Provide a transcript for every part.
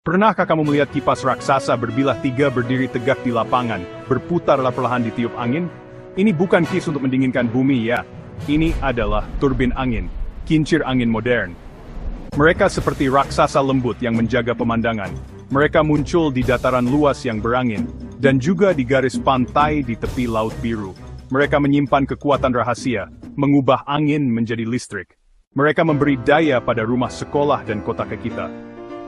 Pernahkah kamu melihat kipas raksasa berbilah tiga berdiri tegak di lapangan, berputarlah perlahan ditiup angin? Ini bukan kis untuk mendinginkan bumi ya. Ini adalah turbin angin, kincir angin modern. Mereka seperti raksasa lembut yang menjaga pemandangan. Mereka muncul di dataran luas yang berangin, dan juga di garis pantai di tepi laut biru. Mereka menyimpan kekuatan rahasia, mengubah angin menjadi listrik. Mereka memberi daya pada rumah sekolah dan kota kita.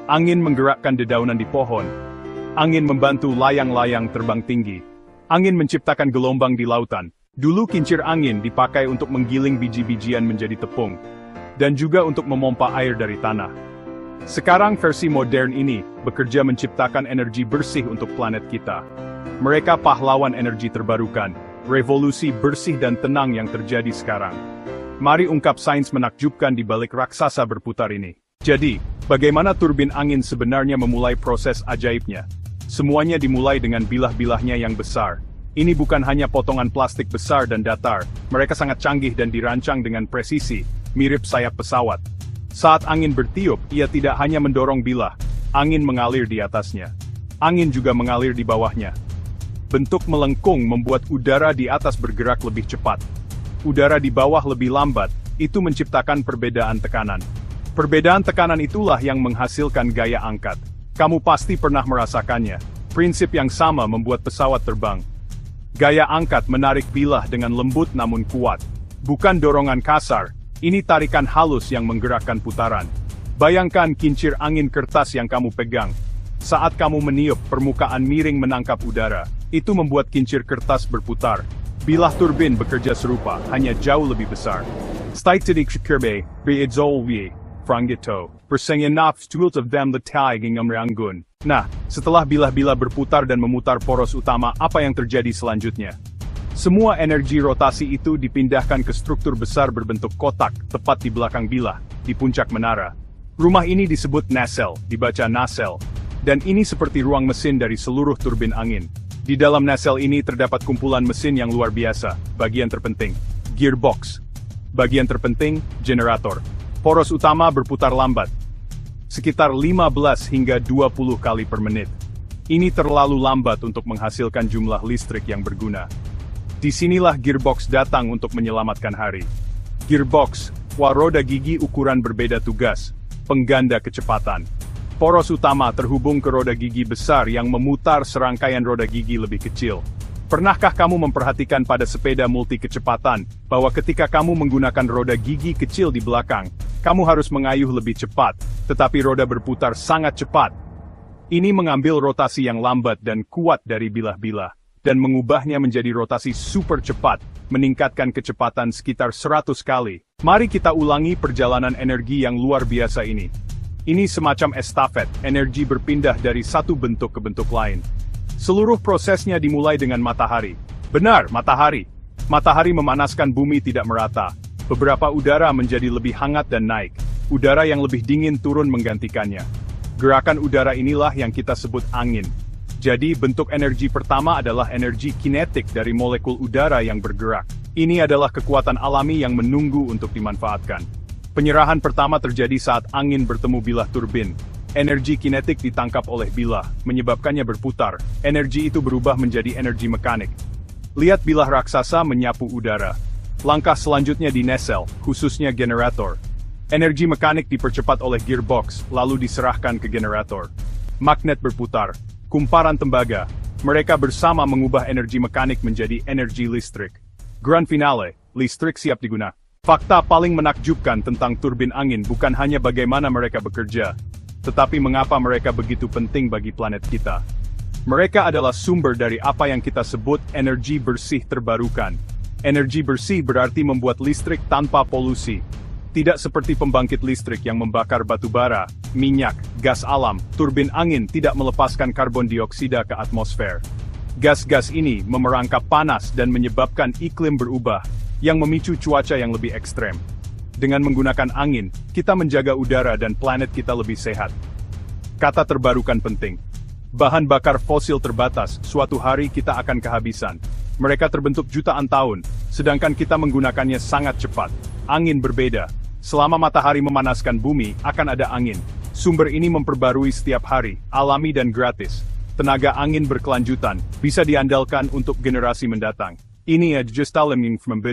Angin menggerakkan dedaunan di pohon. Angin membantu layang-layang terbang tinggi. Angin menciptakan gelombang di lautan. Dulu kincir angin dipakai untuk menggiling biji-bijian menjadi tepung. Dan juga untuk memompa air dari tanah. Sekarang versi modern ini bekerja menciptakan energi bersih untuk planet kita. Mereka pahlawan energi terbarukan. Revolusi bersih dan tenang yang terjadi sekarang. Mari ungkap sains menakjubkan di balik raksasa berputar ini. Jadi, bagaimana turbin angin sebenarnya memulai proses ajaibnya? Semuanya dimulai dengan bilah-bilahnya yang besar. Ini bukan hanya potongan plastik besar dan datar, mereka sangat canggih dan dirancang dengan presisi, mirip sayap pesawat. Saat angin bertiup, ia tidak hanya mendorong bilah, angin mengalir di atasnya. Angin juga mengalir di bawahnya. Bentuk melengkung membuat udara di atas bergerak lebih cepat. Udara di bawah lebih lambat, itu menciptakan perbedaan tekanan. Perbedaan tekanan itulah yang menghasilkan gaya angkat. Kamu pasti pernah merasakannya. Prinsip yang sama membuat pesawat terbang. Gaya angkat menarik bilah dengan lembut namun kuat. Bukan dorongan kasar, ini tarikan halus yang menggerakkan putaran. Bayangkan kincir angin kertas yang kamu pegang. Saat kamu meniup, permukaan miring menangkap udara. Itu membuat kincir kertas berputar. Bilah turbin bekerja serupa, hanya jauh lebih besar. Stijtidig kirbe, beedzolwie. Frangito, persengenaf stult of them letaging amranggun. Nah, setelah bilah-bilah berputar dan memutar poros utama, apa yang terjadi selanjutnya? Semua energi rotasi itu dipindahkan ke struktur besar berbentuk kotak, tepat di belakang bilah, di puncak menara. Rumah ini disebut nacelle, dibaca nacelle. Dan ini seperti ruang mesin dari seluruh turbin angin. Di dalam nacelle ini terdapat kumpulan mesin yang luar biasa. Bagian terpenting, gearbox. Bagian terpenting, generator. Poros utama berputar lambat, sekitar 15 hingga 20 kali per menit. Ini terlalu lambat untuk menghasilkan jumlah listrik yang berguna. Disinilah gearbox datang untuk menyelamatkan hari. Gearbox, roda gigi ukuran berbeda tugas, pengganda kecepatan. Poros utama terhubung ke roda gigi besar yang memutar serangkaian roda gigi lebih kecil. Pernahkah kamu memperhatikan pada sepeda multi kecepatan, bahwa ketika kamu menggunakan roda gigi kecil di belakang, kamu harus mengayuh lebih cepat, tetapi roda berputar sangat cepat. Ini mengambil rotasi yang lambat dan kuat dari bilah-bilah, dan mengubahnya menjadi rotasi super cepat, meningkatkan kecepatan sekitar 100 kali. Mari kita ulangi perjalanan energi yang luar biasa ini. Ini semacam estafet, energi berpindah dari satu bentuk ke bentuk lain. Seluruh prosesnya dimulai dengan matahari. Benar, matahari. Matahari memanaskan bumi tidak merata. Beberapa udara menjadi lebih hangat dan naik. Udara yang lebih dingin turun menggantikannya. Gerakan udara inilah yang kita sebut angin. Jadi bentuk energi pertama adalah energi kinetik dari molekul udara yang bergerak. Ini adalah kekuatan alami yang menunggu untuk dimanfaatkan. Penyerahan pertama terjadi saat angin bertemu bilah turbin. Energi kinetik ditangkap oleh bilah, menyebabkannya berputar. Energi itu berubah menjadi energi mekanik. Lihat bilah raksasa menyapu udara. Langkah selanjutnya di nacelle, khususnya generator. Energi mekanik dipercepat oleh gearbox, lalu diserahkan ke generator. Magnet berputar, kumparan tembaga. Mereka bersama mengubah energi mekanik menjadi energi listrik. Grand finale, listrik siap digunakan. Fakta paling menakjubkan tentang turbin angin bukan hanya bagaimana mereka bekerja, tetapi mengapa mereka begitu penting bagi planet kita. Mereka adalah sumber dari apa yang kita sebut energi bersih terbarukan. Energi bersih berarti membuat listrik tanpa polusi. Tidak seperti pembangkit listrik yang membakar batu bara, minyak, gas alam, turbin angin tidak melepaskan karbon dioksida ke atmosfer. Gas-gas ini memerangkap panas dan menyebabkan iklim berubah, yang memicu cuaca yang lebih ekstrem. Dengan menggunakan angin, kita menjaga udara dan planet kita lebih sehat. Kata terbarukan penting. Bahan bakar fosil terbatas, suatu hari kita akan kehabisan. Mereka terbentuk jutaan tahun, sedangkan kita menggunakannya sangat cepat. Angin berbeda. Selama matahari memanaskan bumi, akan ada angin. Sumber ini memperbarui setiap hari, alami dan gratis. Tenaga angin berkelanjutan, bisa diandalkan untuk generasi mendatang. Ini adalah just from